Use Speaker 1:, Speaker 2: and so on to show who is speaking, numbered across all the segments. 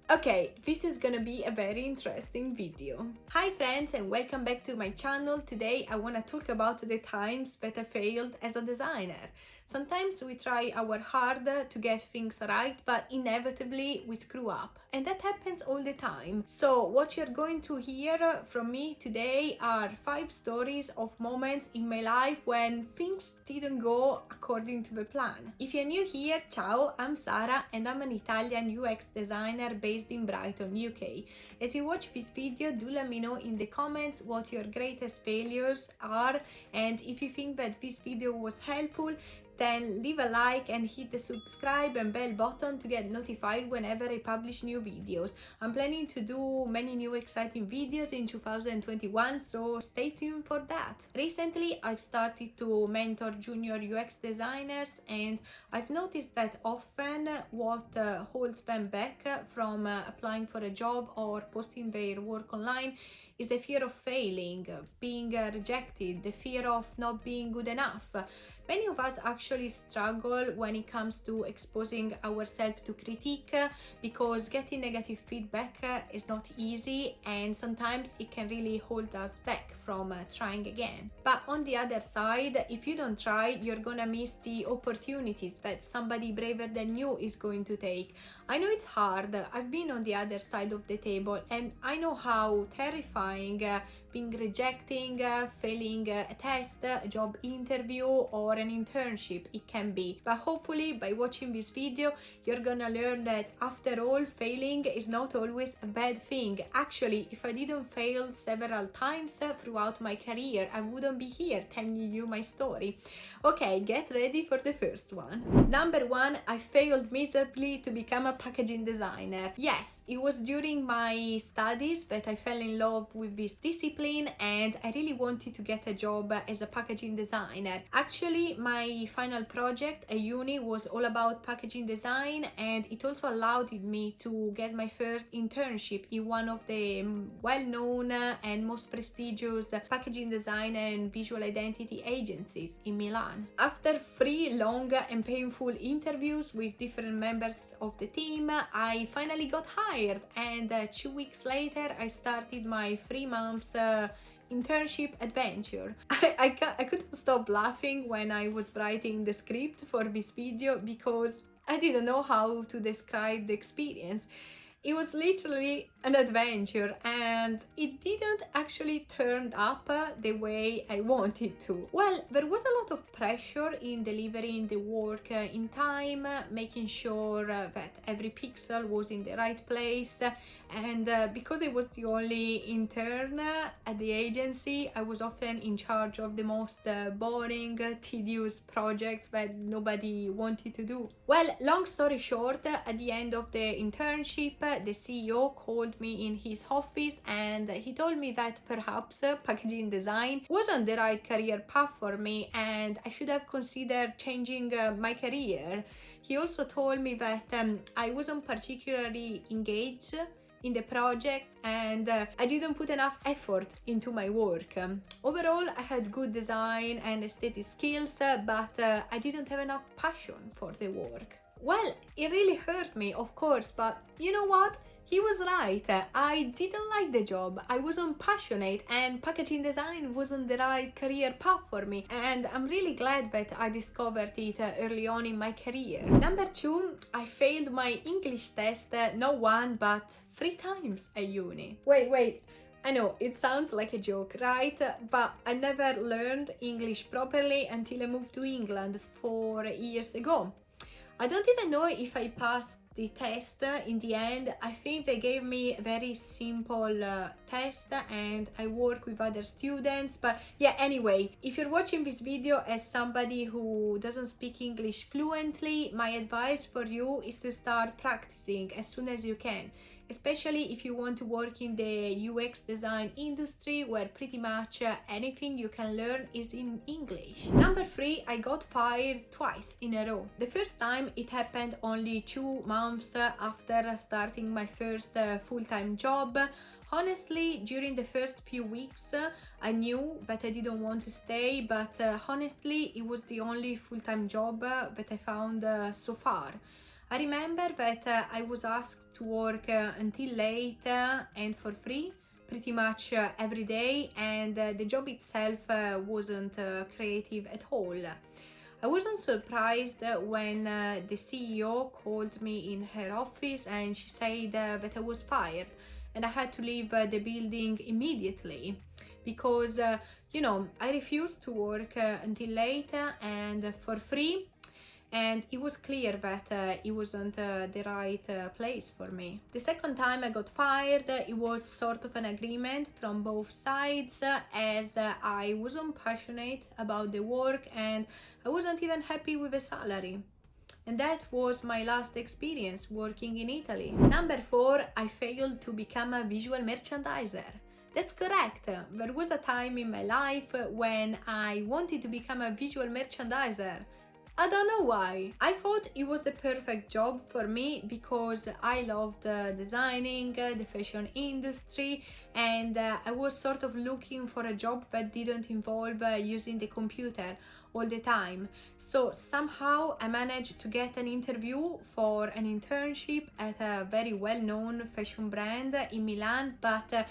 Speaker 1: Okay, this is gonna be a very interesting video. Hi friends and welcome back to my channel. Today I wanna talk about the times that I failed as a designer. Sometimes we try our hard to get things right, but inevitably we screw up. And that happens all the time. So what you're going to hear from me today are 5 stories of moments in my life when things didn't go according to the plan. If you're new here, ciao, I'm Sara and I'm an Italian UX designer based in Brighton, UK. As you watch this video, do let me know in the comments what your greatest failures are, and if you think that this video was helpful, then leave a like and hit the subscribe and bell button to get notified whenever I publish new videos. I'm planning to do many new exciting videos in 2021, so stay tuned for that. Recently, I've started to mentor junior UX designers, and I've noticed that often what holds them back from applying for a job or posting their work online is the fear of failing, being rejected, the fear of not being good enough. Many of us actually struggle when it comes to exposing ourselves to critique because getting negative feedback is not easy, and sometimes it can really hold us back from trying again. But on the other side, if you don't try, you're gonna miss the opportunities that somebody braver than you is going to take. I know it's hard. I've been on the other side of the table and I know how terrifying being rejecting, failing a test, a job interview or an internship it can be. But hopefully by watching this video you're gonna learn that after all, failing is not always a bad thing. Actually, if I didn't fail several times throughout my career, I wouldn't be here telling you my story. Okay, get ready for the first one. Number 1, I failed miserably to become a packaging designer. Yes, it was during my studies that I fell in love with this discipline and I really wanted to get a job as a packaging designer. Actually, my final project at uni was all about packaging design, and it also allowed me to get my first internship in one of the well-known and most prestigious packaging design and visual identity agencies in Milan. After 3 long and painful interviews with different members of the team, I finally got hired, and 2 weeks later I started my 3 months internship adventure. I couldn't stop laughing when I was writing the script for this video because I didn't know how to describe the experience. It was literally an adventure and it didn't actually turn up the way I wanted to. Well, there was a lot of pressure in delivering the work in time, making sure that every pixel was in the right place, and because I was the only intern at the agency, I was often in charge of the most boring, tedious projects that nobody wanted to do. Well, long story short, at the end of the internship, the CEO called me in his office and he told me that perhaps packaging design wasn't the right career path for me and I should have considered changing my career. He also told me that I wasn't particularly engaged in the project and I didn't put enough effort into my work. Overall, I had good design and aesthetic skills, but I didn't have enough passion for the work. Well, it really hurt me, of course, but you know what? He was right. I didn't like the job, I wasn't passionate, and packaging design wasn't the right career path for me, and I'm really glad that I discovered it early on in my career. Number 2, I failed my English test not 1 but 3 times at uni. Wait. I know, it sounds like a joke, right? But I never learned English properly until I moved to England 4 years ago. I don't even know if I passed the test in the end. I think they gave me a very simple test and I work with other students, but yeah, anyway, if you're watching this video as somebody who doesn't speak English fluently, my advice for you is to start practicing as soon as you can, especially if you want to work in the UX design industry where pretty much anything you can learn is in English. Number 3, I got fired twice in a row. The first time it happened only 2 months after starting my first full-time job. Honestly, during the first few weeks, I knew that I didn't want to stay, but honestly, it was the only full-time job that I found so far. I remember that I was asked to work until late and for free pretty much every day, and the job itself wasn't creative at all. I wasn't surprised when the CEO called me in her office and she said that I was fired and I had to leave the building immediately because, I refused to work until late and for free, and it was clear that it wasn't the right place for me. The second time I got fired, it was sort of an agreement from both sides, as I wasn't passionate about the work and I wasn't even happy with the salary. And that was my last experience working in Italy. Number 4, I failed to become a visual merchandiser. That's correct. There was a time in my life when I wanted to become a visual merchandiser. I don't know why. I thought it was the perfect job for me because I loved designing the fashion industry, and I was sort of looking for a job that didn't involve using the computer all the time. So somehow I managed to get an interview for an internship at a very well-known fashion brand in Milan, but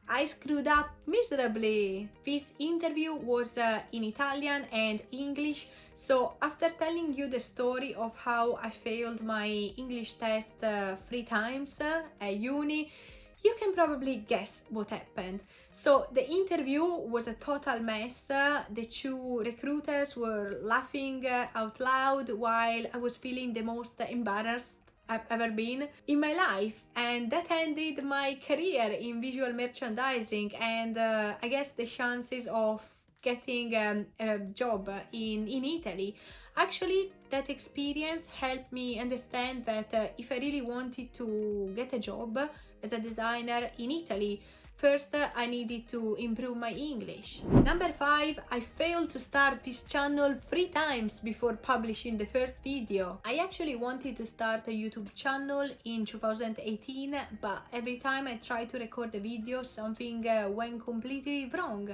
Speaker 1: I screwed up miserably. This interview was in Italian and English, so after telling you the story of how I failed my English test 3 times at uni, you can probably guess what happened. So the interview was a total mess. The 2 recruiters were laughing out loud while I was feeling the most embarrassed I've ever been in my life, and that ended my career in visual merchandising and I guess the chances of getting a job in Italy. Actually, that experience helped me understand that if I really wanted to get a job as a designer in Italy, first, I needed to improve my English. Number 5, I failed to start this channel 3 times before publishing the first video. I actually wanted to start a YouTube channel in 2018, but every time I tried to record a video, something went completely wrong.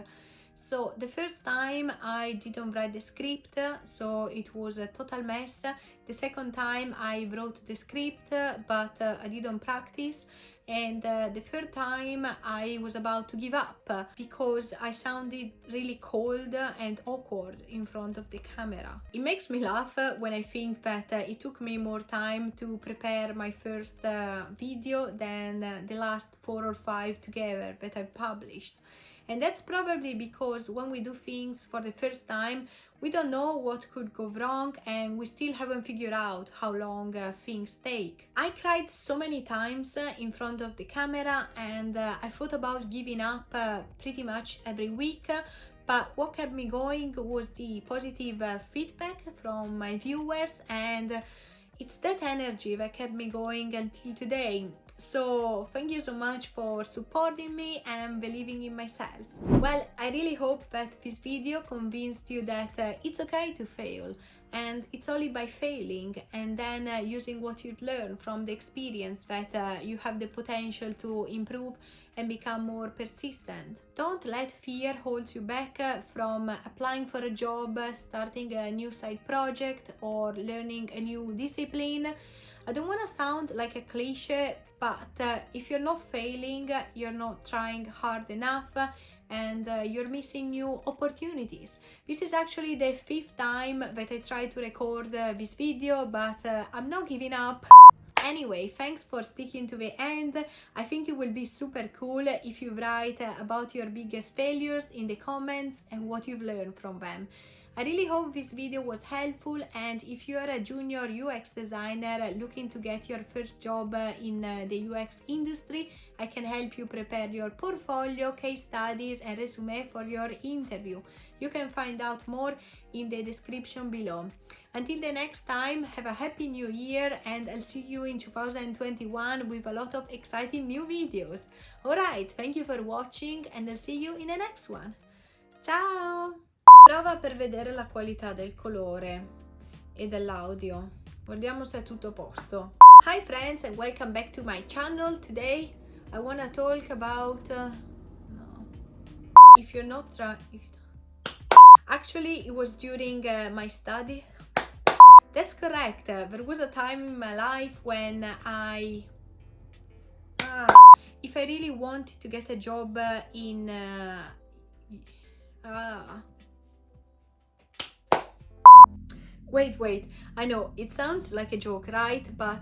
Speaker 1: So the first time I didn't write the script, so it was a total mess. The second time I wrote the script, but I didn't practice. And the third time I was about to give up because I sounded really cold and awkward in front of the camera. It makes me laugh when I think that it took me more time to prepare my first video than the last 4 or 5 together that I've published. And that's probably because when we do things for the first time, we don't know what could go wrong and we still haven't figured out how long things take. I cried so many times in front of the camera, and I thought about giving up pretty much every week, but what kept me going was the positive feedback from my viewers, and it's that energy that kept me going until today. So thank you so much for supporting me and believing in myself. Well, I really hope that this video convinced you that it's okay to fail, and it's only by failing and then using what you've learned from the experience that you have the potential to improve and become more persistent. Don't let fear hold you back from applying for a job, starting a new side project, or learning a new discipline. I don't want to sound like a cliche, but if you're not failing, you're not trying hard enough, and you're missing new opportunities. This is actually the 5th time that I try to record this video, but I'm not giving up. Anyway, thanks for sticking to the end. I think it will be super cool if you write about your biggest failures in the comments and what you've learned from them. I really hope this video was helpful, and if you are a junior UX designer looking to get your first job in the UX industry, I can help you prepare your portfolio, case studies and resume for your interview. You can find out more in the description below. Until the next time, have a happy new year, and I'll see you in 2021 with a lot of exciting new videos. Alright, thank you for watching and I'll see you in the next one. Ciao! Prova per vedere la qualità del colore e dell'audio. Guardiamo se è tutto a posto. Hi friends and welcome back to my channel. Today I want to talk about no. If you're not trying, actually it was during my study. That's correct. There was a time in my life when if I really wanted to get a job in wait, I know it sounds like a joke, right? But